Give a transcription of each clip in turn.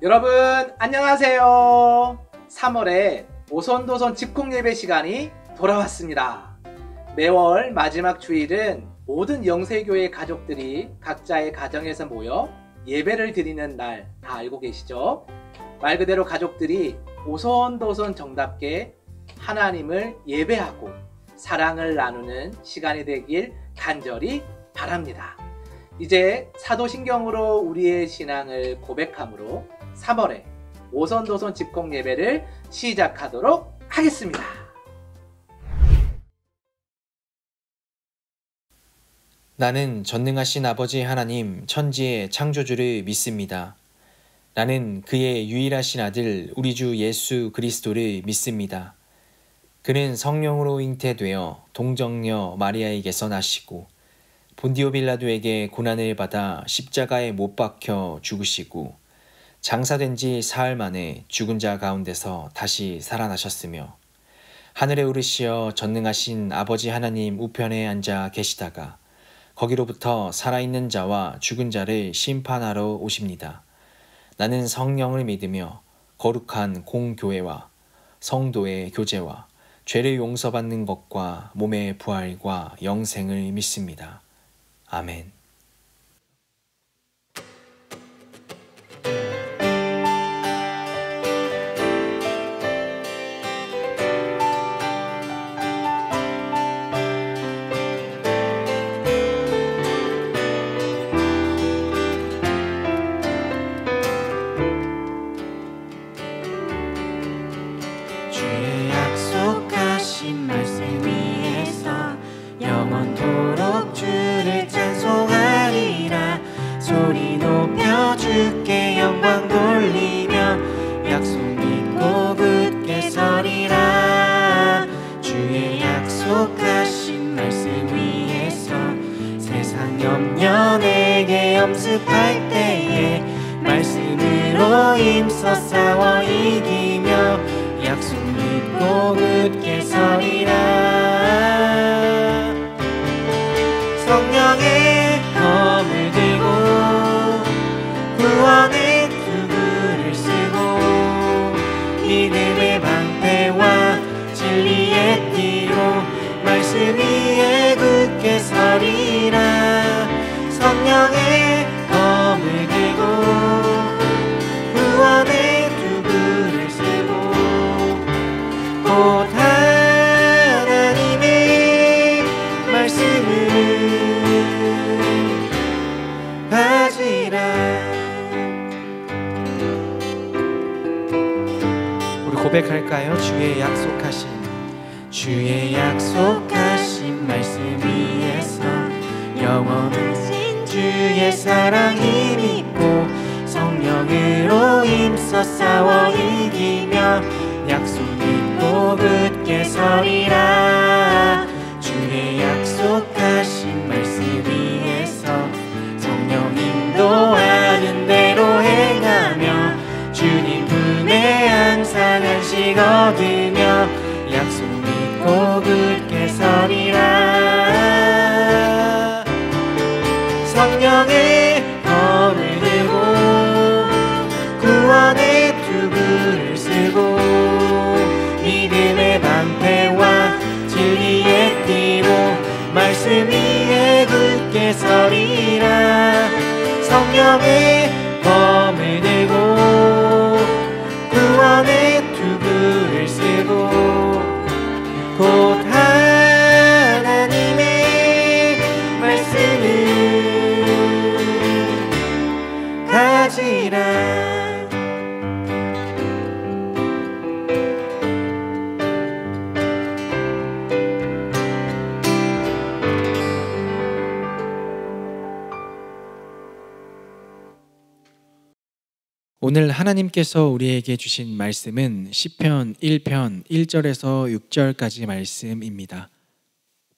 여러분 안녕하세요. 3월에 오손도손 집콕예배 시간이 돌아왔습니다. 매월 마지막 주일은 모든 영세교회 가족들이 각자의 가정에서 모여 예배를 드리는 날 다 알고 계시죠? 말 그대로 가족들이 오손도손 정답게 하나님을 예배하고 사랑을 나누는 시간이 되길 간절히 바랍니다. 이제 사도신경으로 우리의 신앙을 고백함으로 3월에 오손도손 집콕 예배를 시작하도록 하겠습니다. 나는 전능하신 아버지 하나님 천지의 창조주를 믿습니다. 나는 그의 유일하신 아들 우리 주 예수 그리스도를 믿습니다. 그는 성령으로 잉태되어 동정녀 마리아에게서 나시고 본디오 빌라도에게 고난을 받아 십자가에 못 박혀 죽으시고 장사된 지 사흘 만에 죽은 자 가운데서 다시 살아나셨으며 하늘에 오르시어 전능하신 아버지 하나님 우편에 앉아 계시다가 거기로부터 살아있는 자와 죽은 자를 심판하러 오십니다. 나는 성령을 믿으며 거룩한 공교회와 성도의 교제와 죄를 용서받는 것과 몸의 부활과 영생을 믿습니다. 아멘. 주의 약속하신 말씀 위에서 영원토록 주를 찬송하리라. 소리 높여 주께 영광 돌리며 약속 믿고 굳게 서리라. 주의 약속하신 말씀 위에서 세상 염려 내게 염습할 때에 말씀으로 힘써 싸워 이기며 약속 믿고 굳게 서리라. 성령의 검을 들고 구원의 투구를 쓰고 믿음의 방패와 진리의 띠로 말씀 위에 굳게 서리라. 성령의 검을 들고 구원의 투구를 쓰고 곧 하나님의 말씀을 가지라. 우리 고백할까요? 주의 약속하신 말씀 위에서 영원하신 주의 사랑 힘입고 성령으로 힘써 싸워 이기며 약속 믿고 굳게 서리라. 주의 약속하신 말씀 위에서 성령 인도하는 대로 행하며 주님 품에 항상 안식 얻으며 약속 믿고 굳게 서리라. 성령의 검을 들고 구원의 투구를 쓰고 믿음의 방패와 진리의 띠로 말씀 위에 굳게 서리라. 성령의 검을 들고 구원의 투구를 쓰고 곧 하나님의 말씀을 가지라. 오늘 하나님께서 우리에게 주신 말씀은 시편 1편 1절에서 6절까지 말씀입니다.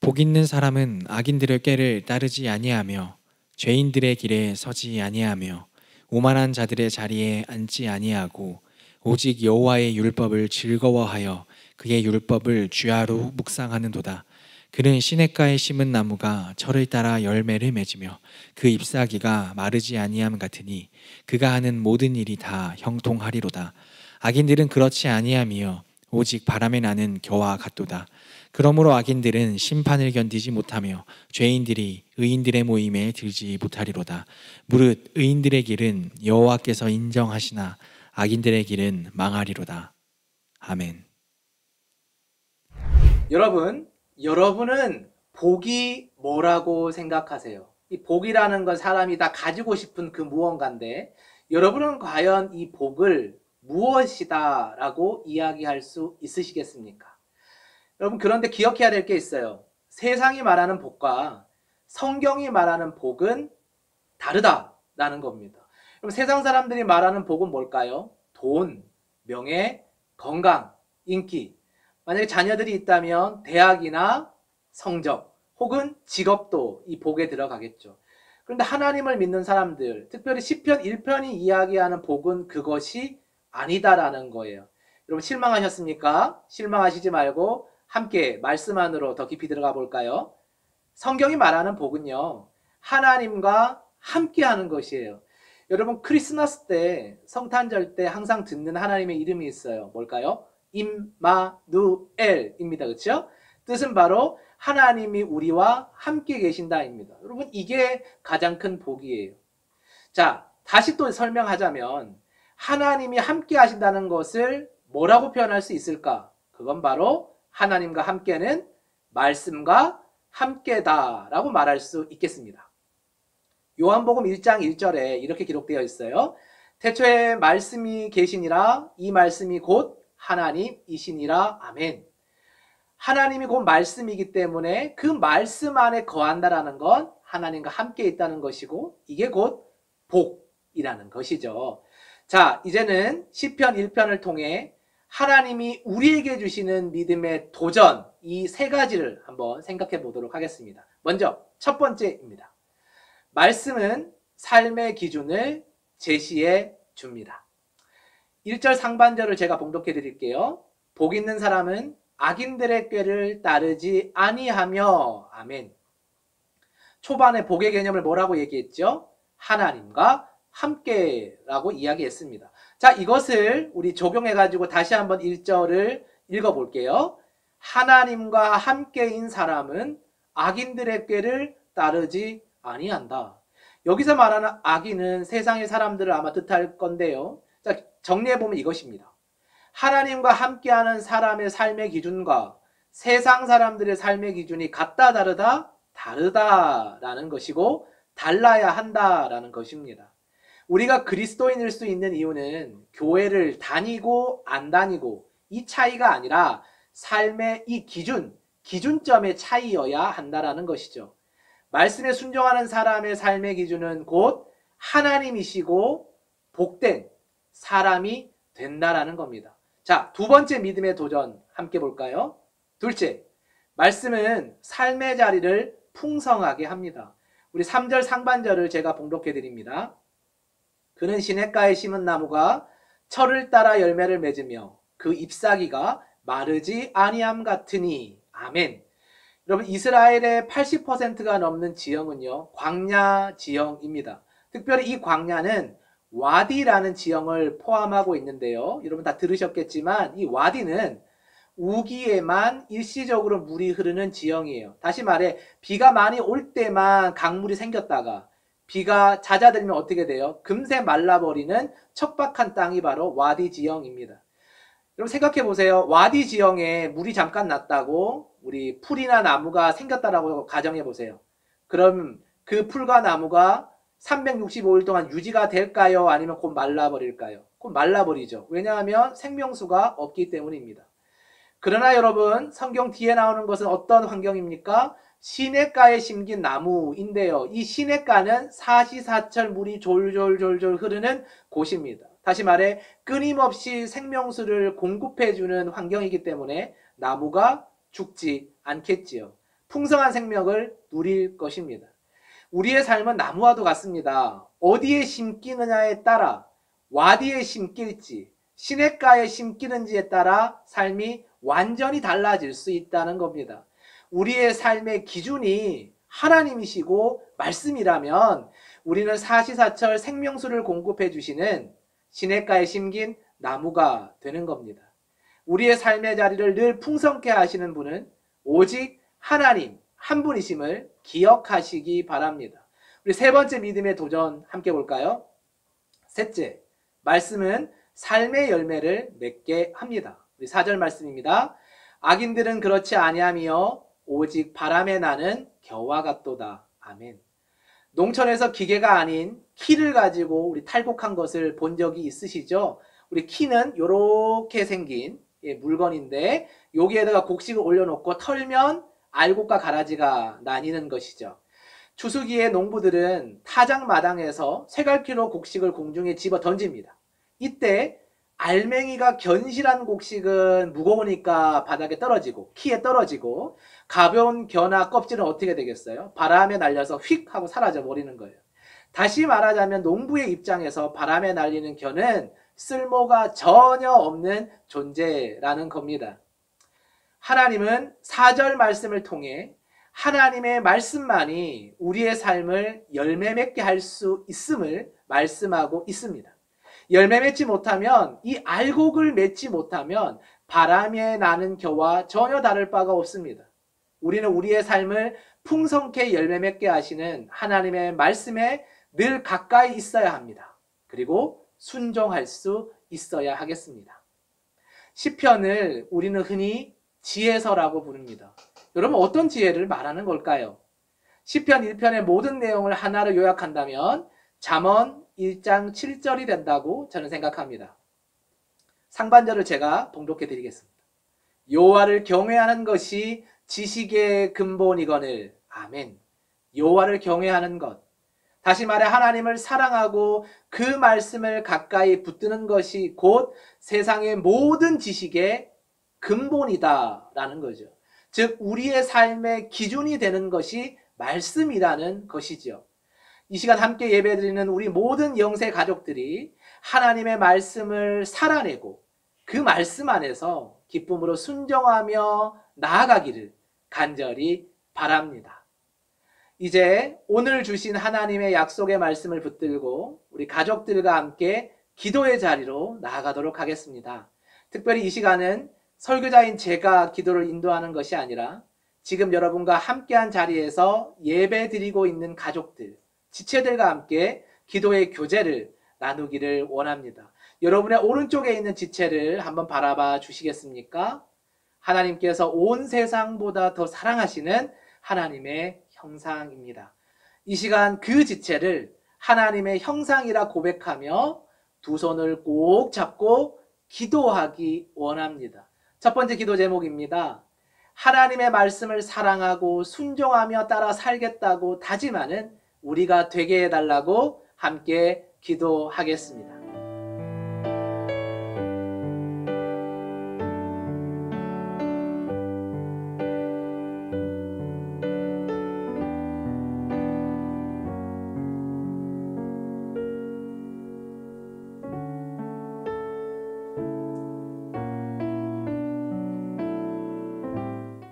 복 있는 사람은 악인들의 꾀를 따르지 아니하며 죄인들의 길에 서지 아니하며 오만한 자들의 자리에 앉지 아니하고 오직 여호와의 율법을 즐거워하여 그의 율법을 주야로 묵상하는도다. 그는 시냇가에 심은 나무가 철을 따라 열매를 맺으며 그 잎사귀가 마르지 아니함 같으니 그가 하는 모든 일이 다 형통하리로다. 악인들은 그렇지 아니함이여 오직 바람에 나는 겨와 같도다. 그러므로 악인들은 심판을 견디지 못하며 죄인들이 의인들의 모임에 들지 못하리로다. 무릇 의인들의 길은 여호와께서 인정하시나 악인들의 길은 망하리로다. 아멘. 여러분은 복이 뭐라고 생각하세요? 이 복이라는 건 사람이 다 가지고 싶은 그 무언가인데 여러분은 과연 이 복을 무엇이다 라고 이야기할 수 있으시겠습니까? 여러분, 그런데 기억해야 될 게 있어요. 세상이 말하는 복과 성경이 말하는 복은 다르다라는 겁니다. 그럼 세상 사람들이 말하는 복은 뭘까요? 돈, 명예, 건강, 인기. 만약에 자녀들이 있다면 대학이나 성적 혹은 직업도 이 복에 들어가겠죠. 그런데 하나님을 믿는 사람들, 특별히 시편 1편이 이야기하는 복은 그것이 아니다라는 거예요. 여러분, 실망하셨습니까? 실망하시지 말고 함께 말씀 안으로 더 깊이 들어가 볼까요? 성경이 말하는 복은요, 하나님과 함께 하는 것이에요. 여러분, 크리스마스 때, 성탄절 때 항상 듣는 하나님의 이름이 있어요. 뭘까요? 임마누엘입니다. 그렇죠? 뜻은 바로 하나님이 우리와 함께 계신다입니다. 여러분, 이게 가장 큰 복이에요. 자, 다시 또 설명하자면 하나님이 함께 하신다는 것을 뭐라고 표현할 수 있을까? 그건 바로 하나님과 함께는 말씀과 함께다라고 말할 수 있겠습니다. 요한복음 1장 1절에 이렇게 기록되어 있어요. 태초에 말씀이 계시니라. 이 말씀이 곧 하나님이시니라. 아멘. 하나님이 곧 말씀이기 때문에 그 말씀 안에 거한다라는 건 하나님과 함께 있다는 것이고 이게 곧 복이라는 것이죠. 자, 이제는 시편 1편을 통해 하나님이 우리에게 주시는 믿음의 도전, 이 세 가지를 한번 생각해 보도록 하겠습니다. 먼저 첫 번째입니다. 말씀은 삶의 기준을 제시해 줍니다. 1절 상반절을 제가 봉독해 드릴게요. 복 있는 사람은 악인들의 꾀를 따르지 아니하며. 아멘. 초반에 복의 개념을 뭐라고 얘기했죠? 하나님과 함께라고 이야기했습니다. 자, 이것을 우리 적용해가지고 다시 한번 1절을 읽어볼게요. 하나님과 함께인 사람은 악인들의 꾀를 따르지 아니한다. 여기서 말하는 악인은 세상의 사람들을 아마 뜻할 건데요. 자, 정리해보면 이것입니다. 하나님과 함께하는 사람의 삶의 기준과 세상 사람들의 삶의 기준이 같다 다르다? 다르다라는 것이고 달라야 한다라는 것입니다. 우리가 그리스도인일 수 있는 이유는 교회를 다니고 안 다니고 이 차이가 아니라 삶의 이 기준점의 차이여야 한다라는 것이죠. 말씀에 순종하는 사람의 삶의 기준은 곧 하나님이시고 복된 사람이 된다라는 겁니다. 자, 두 번째 믿음의 도전 함께 볼까요? 둘째, 말씀은 삶의 자리를 풍성하게 합니다. 우리 3절 상반절을 제가 봉독해 드립니다. 그는 시냇가에 심은 나무가 철을 따라 열매를 맺으며 그 잎사귀가 마르지 아니함 같으니. 아멘. 여러분, 이스라엘의 80%가 넘는 지형은요, 광야 지형입니다. 특별히 이 광야는 와디라는 지형을 포함하고 있는데요. 여러분 다 들으셨겠지만 이 와디는 우기에만 일시적으로 물이 흐르는 지형이에요. 다시 말해 비가 많이 올 때만 강물이 생겼다가 비가 잦아들면 어떻게 돼요? 금세 말라버리는 척박한 땅이 바로 와디 지형입니다. 여러분 생각해 보세요. 와디 지형에 물이 잠깐 났다고 우리 풀이나 나무가 생겼다라고 가정해 보세요. 그럼 그 풀과 나무가 365일 동안 유지가 될까요? 아니면 곧 말라버릴까요? 곧 말라버리죠. 왜냐하면 생명수가 없기 때문입니다. 그러나 여러분, 성경 뒤에 나오는 것은 어떤 환경입니까? 시냇가에 심긴 나무인데요. 이 시냇가는 사시사철 물이 졸졸졸졸 흐르는 곳입니다. 다시 말해 끊임없이 생명수를 공급해주는 환경이기 때문에 나무가 죽지 않겠지요. 풍성한 생명을 누릴 것입니다. 우리의 삶은 나무와도 같습니다. 어디에 심기느냐에 따라 와디에 심길지 시냇가에 심기는지에 따라 삶이 완전히 달라질 수 있다는 겁니다. 우리의 삶의 기준이 하나님이시고 말씀이라면 우리는 사시사철 생명수를 공급해 주시는 시냇가에 심긴 나무가 되는 겁니다. 우리의 삶의 자리를 늘 풍성케 하시는 분은 오직 하나님 한 분이심을 기억하시기 바랍니다. 우리 세 번째 믿음의 도전 함께 볼까요? 셋째, 말씀은 삶의 열매를 맺게 합니다. 우리 4절 말씀입니다. 악인들은 그렇지 아니하며 오직 바람에 나는 겨와 같도다. 아멘. 농촌에서 기계가 아닌 키를 가지고 우리 탈곡한 것을 본 적이 있으시죠? 우리 키는 이렇게 생긴 물건인데 여기에다가 곡식을 올려놓고 털면 알곡과 가라지가 나뉘는 것이죠. 추수기에 농부들은 타작마당에서 쇠갈퀴로 곡식을 공중에 집어 던집니다. 이때 알맹이가 견실한 곡식은 무거우니까 바닥에 떨어지고 키에 떨어지고 가벼운 겨나 껍질은 어떻게 되겠어요? 바람에 날려서 휙 하고 사라져 버리는 거예요. 다시 말하자면 농부의 입장에서 바람에 날리는 겨는 쓸모가 전혀 없는 존재라는 겁니다. 하나님은 4절 말씀을 통해 하나님의 말씀만이 우리의 삶을 열매 맺게 할 수 있음을 말씀하고 있습니다. 열매 맺지 못하면, 이 알곡을 맺지 못하면 바람에 나는 겨와 전혀 다를 바가 없습니다. 우리는 우리의 삶을 풍성케 열매 맺게 하시는 하나님의 말씀에 늘 가까이 있어야 합니다. 그리고 순종할 수 있어야 하겠습니다. 시편을 우리는 흔히 지혜서라고 부릅니다. 여러분, 어떤 지혜를 말하는 걸까요? 시편 1편의 모든 내용을 하나로 요약한다면 잠언 1장 7절이 된다고 저는 생각합니다. 상반절을 제가 봉독해 드리겠습니다. 여호와를 경외하는 것이 지식의 근본이거늘. 아멘. 여호와를 경외하는 것. 다시 말해 하나님을 사랑하고 그 말씀을 가까이 붙드는 것이 곧 세상의 모든 지식의 근본이다라는 거죠. 즉 우리의 삶의 기준이 되는 것이 말씀이라는 것이죠. 이 시간 함께 예배드리는 우리 모든 영세 가족들이 하나님의 말씀을 살아내고 그 말씀 안에서 기쁨으로 순종하며 나아가기를 간절히 바랍니다. 이제 오늘 주신 하나님의 약속의 말씀을 붙들고 우리 가족들과 함께 기도의 자리로 나아가도록 하겠습니다. 특별히 이 시간은 설교자인 제가 기도를 인도하는 것이 아니라 지금 여러분과 함께한 자리에서 예배 드리고 있는 가족들, 지체들과 함께 기도의 교제를 나누기를 원합니다. 여러분의 오른쪽에 있는 지체를 한번 바라봐 주시겠습니까? 하나님께서 온 세상보다 더 사랑하시는 하나님의 형상입니다. 이 시간 그 지체를 하나님의 형상이라 고백하며 두 손을 꼭 잡고 기도하기 원합니다. 첫 번째 기도 제목입니다. 하나님의 말씀을 사랑하고 순종하며 따라 살겠다고 다짐하는 우리가 되게 해달라고 함께 기도하겠습니다.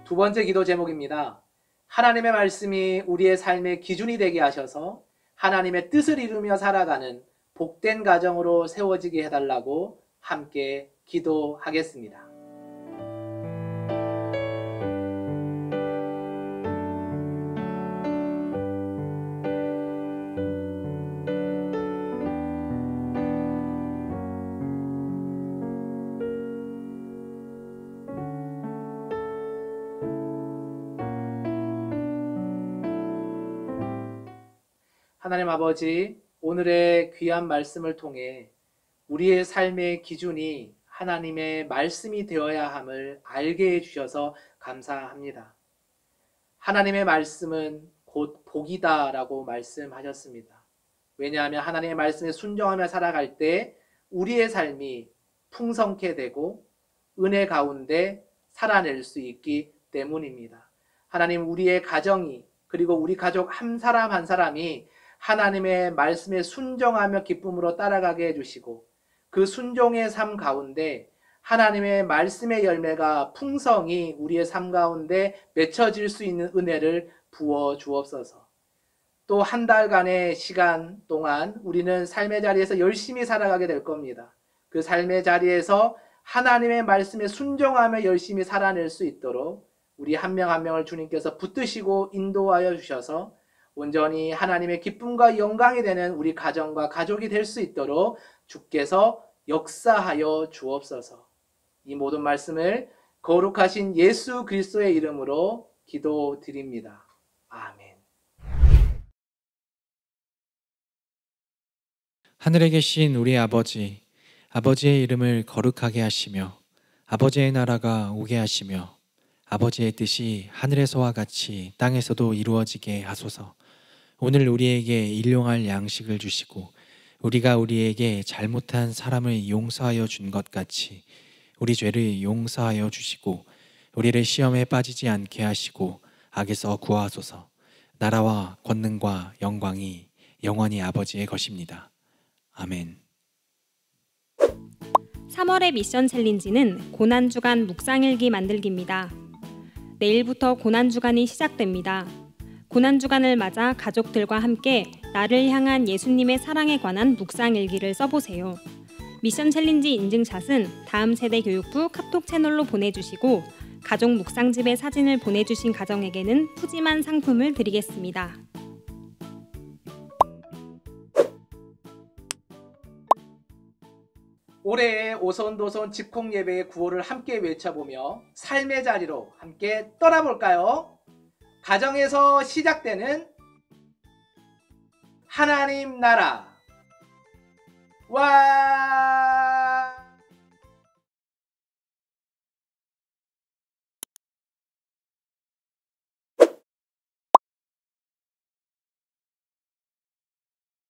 두 번째 기도 제목입니다. 하나님의 말씀이 우리의 삶의 기준이 되게 하셔서 하나님의 뜻을 이루며 살아가는 복된 가정으로 세워지게 해달라고 함께 기도하겠습니다. 하나님 아버지, 오늘의 귀한 말씀을 통해 우리의 삶의 기준이 하나님의 말씀이 되어야 함을 알게 해주셔서 감사합니다. 하나님의 말씀은 곧 복이다라고 말씀하셨습니다. 왜냐하면 하나님의 말씀에 순종하며 살아갈 때 우리의 삶이 풍성케 되고 은혜 가운데 살아낼 수 있기 때문입니다. 하나님, 우리의 가정이 그리고 우리 가족 한 사람 한 사람이 하나님의 말씀에 순종하며 기쁨으로 따라가게 해주시고 그 순종의 삶 가운데 하나님의 말씀의 열매가 풍성히 우리의 삶 가운데 맺혀질 수 있는 은혜를 부어 주옵소서. 또 한 달간의 시간 동안 우리는 삶의 자리에서 열심히 살아가게 될 겁니다. 그 삶의 자리에서 하나님의 말씀에 순종하며 열심히 살아낼 수 있도록 우리 한 명 한 명을 주님께서 붙드시고 인도하여 주셔서 온전히 하나님의 기쁨과 영광이 되는 우리 가정과 가족이 될 수 있도록 주께서 역사하여 주옵소서. 이 모든 말씀을 거룩하신 예수 그리스도의 이름으로 기도드립니다. 아멘. 하늘에 계신 우리 아버지, 아버지의 이름을 거룩하게 하시며 아버지의 나라가 오게 하시며 아버지의 뜻이 하늘에서와 같이 땅에서도 이루어지게 하소서. 오늘 우리에게 일용할 양식을 주시고 우리가 우리에게 잘못한 사람을 용서하여 준 것 같이 우리 죄를 용서하여 주시고 우리를 시험에 빠지지 않게 하시고 악에서 구하소서. 나라와 권능과 영광이 영원히 아버지의 것입니다. 아멘. 3월의 미션 챌린지는 고난주간 묵상일기 만들기입니다. 내일부터 고난주간이 시작됩니다. 고난주간을 맞아 가족들과 함께 나를 향한 예수님의 사랑에 관한 묵상일기를 써보세요. 미션 챌린지 인증샷은 다음 세대 교육부 카톡 채널로 보내주시고 가족 묵상집의 사진을 보내주신 가정에게는 푸짐한 상품을 드리겠습니다. 올해의 오손도손 집콕예배의 구호를 함께 외쳐보며 삶의 자리로 함께 떠나볼까요? 가정에서 시작되는 하나님 나라 와